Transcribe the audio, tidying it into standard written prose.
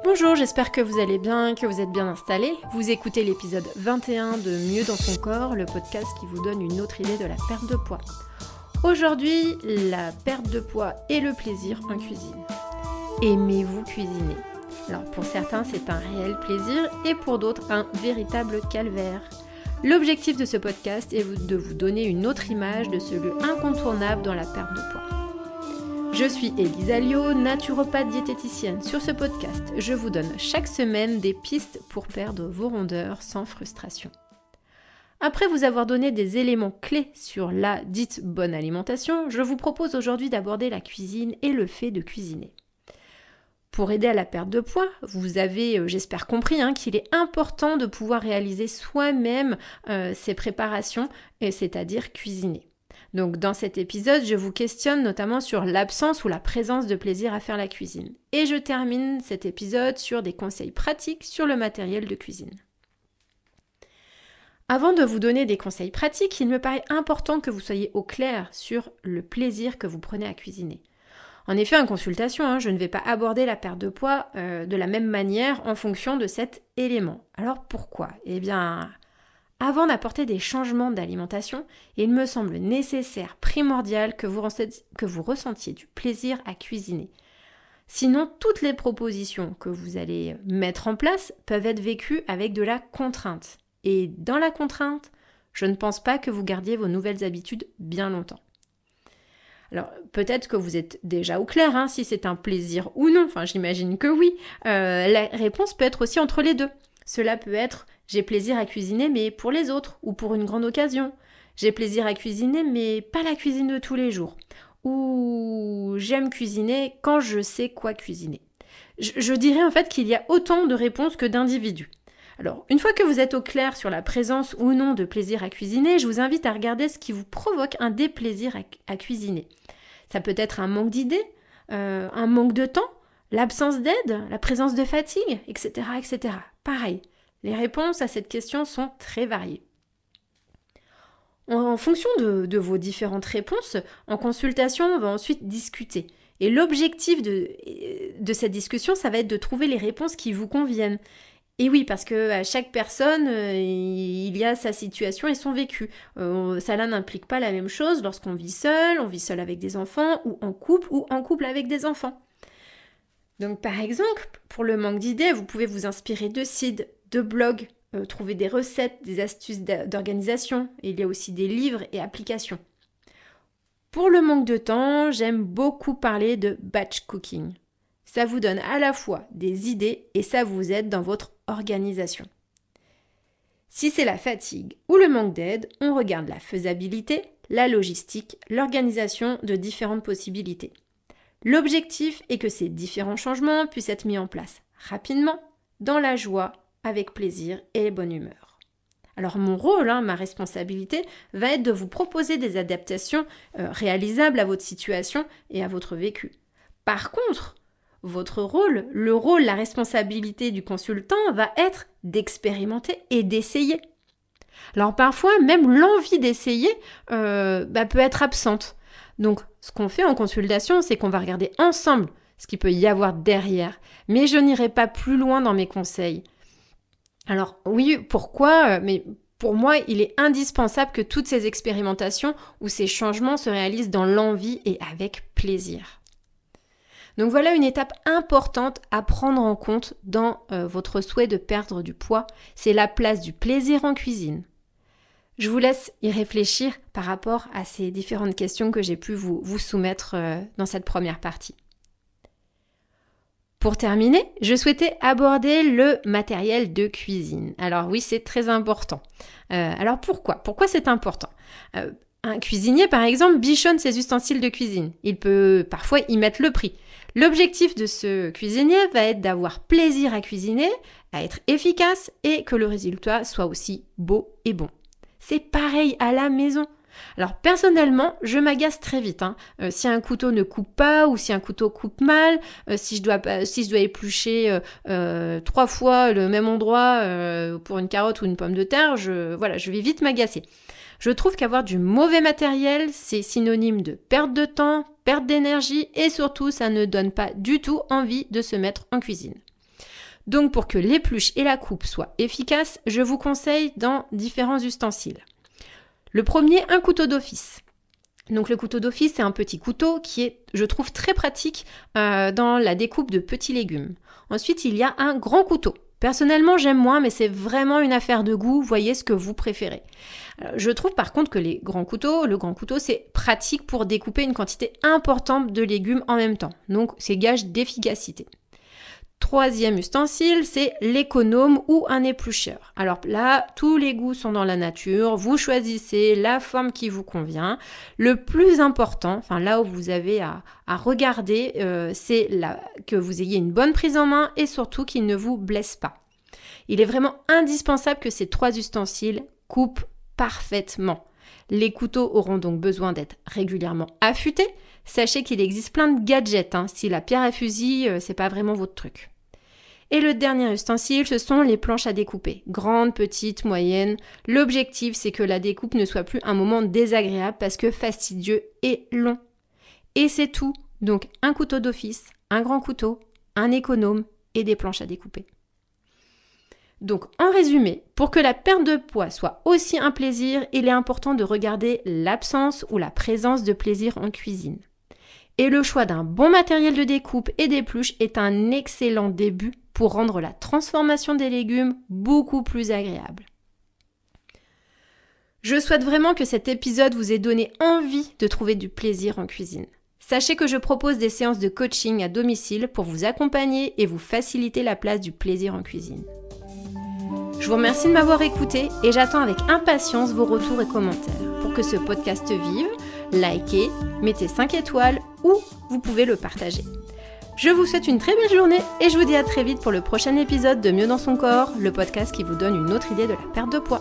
Bonjour, j'espère que vous allez bien, que vous êtes bien installés. Vous écoutez l'épisode 21 de Mieux dans son corps, le podcast qui vous donne une autre idée de la perte de poids. Aujourd'hui, la perte de poids et le plaisir en cuisine. Aimez-vous cuisiner? Alors pour certains, c'est un réel plaisir et pour d'autres, un véritable calvaire. L'objectif de ce podcast est de vous donner une autre image de ce lieu incontournable dans la perte de poids. Je suis Élise Alliot, naturopathe diététicienne. Sur ce podcast, je vous donne chaque semaine des pistes pour perdre vos rondeurs sans frustration. Après vous avoir donné des éléments clés sur la dite bonne alimentation, je vous propose aujourd'hui d'aborder la cuisine et le fait de cuisiner. Pour aider à la perte de poids, vous avez, j'espère compris, qu'il est important de pouvoir réaliser soi-même ces préparations, c'est-à-dire cuisiner. Donc dans cet épisode, je vous questionne notamment sur l'absence ou la présence de plaisir à faire la cuisine. Et je termine cet épisode sur des conseils pratiques sur le matériel de cuisine. Avant de vous donner des conseils pratiques, il me paraît important que vous soyez au clair sur le plaisir que vous prenez à cuisiner. En effet, en consultation, je ne vais pas aborder la perte de poids de la même manière en fonction de cet élément. Alors pourquoi ? Eh bien, avant d'apporter des changements d'alimentation, il me semble nécessaire, primordial que vous ressentiez du plaisir à cuisiner. Sinon, toutes les propositions que vous allez mettre en place peuvent être vécues avec de la contrainte. Et dans la contrainte, je ne pense pas que vous gardiez vos nouvelles habitudes bien longtemps. Alors, peut-être que vous êtes déjà au clair, si c'est un plaisir ou non, j'imagine que oui. La réponse peut être aussi entre les deux. Cela peut être « j'ai plaisir à cuisiner mais pour les autres ou pour une grande occasion ». J'ai plaisir à cuisiner mais pas la cuisine de tous les jours. Ou j'aime cuisiner quand je sais quoi cuisiner. Je dirais en fait qu'il y a autant de réponses que d'individus. Alors, une fois que vous êtes au clair sur la présence ou non de plaisir à cuisiner, je vous invite à regarder ce qui vous provoque un déplaisir à cuisiner. Ça peut être un manque d'idées, un manque de temps, l'absence d'aide, la présence de fatigue, etc., etc. Pareil, les réponses à cette question sont très variées. En fonction de vos différentes réponses, en consultation, on va ensuite discuter. Et l'objectif de cette discussion, ça va être de trouver les réponses qui vous conviennent. Et oui, parce qu'à chaque personne, il y a sa situation et son vécu. Cela n'implique pas la même chose lorsqu'on vit seul avec des enfants, ou en couple avec des enfants. Donc par exemple, pour le manque d'idées, vous pouvez vous inspirer de sites, de blogs, trouver des recettes, des astuces d'organisation. Et il y a aussi des livres et applications. Pour le manque de temps, j'aime beaucoup parler de batch cooking. Ça vous donne à la fois des idées et ça vous aide dans votre organisation. Si c'est la fatigue ou le manque d'aide, on regarde la faisabilité, la logistique, l'organisation de différentes possibilités. L'objectif est que ces différents changements puissent être mis en place rapidement, dans la joie, avec plaisir et bonne humeur. Alors mon rôle, ma responsabilité, va être de vous proposer des adaptations réalisables à votre situation et à votre vécu. Par contre, votre rôle, la responsabilité du consultant va être d'expérimenter et d'essayer. Alors parfois, même l'envie d'essayer peut être absente. Donc, ce qu'on fait en consultation, c'est qu'on va regarder ensemble ce qu'il peut y avoir derrière. Mais je n'irai pas plus loin dans mes conseils. Alors oui, pourquoi ? Mais pour moi, il est indispensable que toutes ces expérimentations ou ces changements se réalisent dans l'envie et avec plaisir. Donc voilà une étape importante à prendre en compte dans votre souhait de perdre du poids, c'est la place du plaisir en cuisine. Je vous laisse y réfléchir par rapport à ces différentes questions que j'ai pu vous soumettre dans cette première partie. Pour terminer, je souhaitais aborder le matériel de cuisine. Alors oui, c'est très important. Alors pourquoi ? Pourquoi c'est important ? Un cuisinier, par exemple, bichonne ses ustensiles de cuisine. Il peut parfois y mettre le prix. L'objectif de ce cuisinier va être d'avoir plaisir à cuisiner, à être efficace et que le résultat soit aussi beau et bon. C'est pareil à la maison. Alors personnellement, je m'agace très vite. Si un couteau ne coupe pas ou si un couteau coupe mal, si je dois éplucher 3 fois le même endroit pour une carotte ou une pomme de terre, je vais vite m'agacer. Je trouve qu'avoir du mauvais matériel, c'est synonyme de perte de temps, perte d'énergie et surtout, ça ne donne pas du tout envie de se mettre en cuisine. Donc pour que l'épluche et la coupe soient efficaces, je vous conseille dans différents ustensiles. Le premier, un couteau d'office. Donc le couteau d'office, c'est un petit couteau qui est, je trouve, très pratique dans la découpe de petits légumes. Ensuite, il y a un grand couteau. Personnellement, j'aime moins, mais c'est vraiment une affaire de goût. Voyez ce que vous préférez. Je trouve par contre que le grand couteau, c'est pratique pour découper une quantité importante de légumes en même temps. Donc, c'est gage d'efficacité. Troisième ustensile, c'est l'économe ou un éplucheur. Alors là, tous les goûts sont dans la nature, vous choisissez la forme qui vous convient. Le plus important, enfin là où vous avez à regarder, c'est que vous ayez une bonne prise en main et surtout qu'il ne vous blesse pas. Il est vraiment indispensable que ces 3 ustensiles coupent parfaitement. Les couteaux auront donc besoin d'être régulièrement affûtés. Sachez qu'il existe plein de gadgets, si la pierre à fusil, c'est pas vraiment votre truc. Et le dernier ustensile, ce sont les planches à découper. Grandes, petites, moyennes. L'objectif, c'est que la découpe ne soit plus un moment désagréable parce que fastidieux et long. Et c'est tout. Donc un couteau d'office, un grand couteau, un économe et des planches à découper. Donc en résumé, pour que la perte de poids soit aussi un plaisir, il est important de regarder l'absence ou la présence de plaisir en cuisine. Et le choix d'un bon matériel de découpe et d'épluche est un excellent début pour rendre la transformation des légumes beaucoup plus agréable. Je souhaite vraiment que cet épisode vous ait donné envie de trouver du plaisir en cuisine. Sachez que je propose des séances de coaching à domicile pour vous accompagner et vous faciliter la place du plaisir en cuisine. Je vous remercie de m'avoir écouté et j'attends avec impatience vos retours et commentaires. Pour que ce podcast vive, likez, mettez 5 étoiles ou vous pouvez le partager. Je vous souhaite une très belle journée et je vous dis à très vite pour le prochain épisode de Mieux dans son corps, le podcast qui vous donne une autre idée de la perte de poids.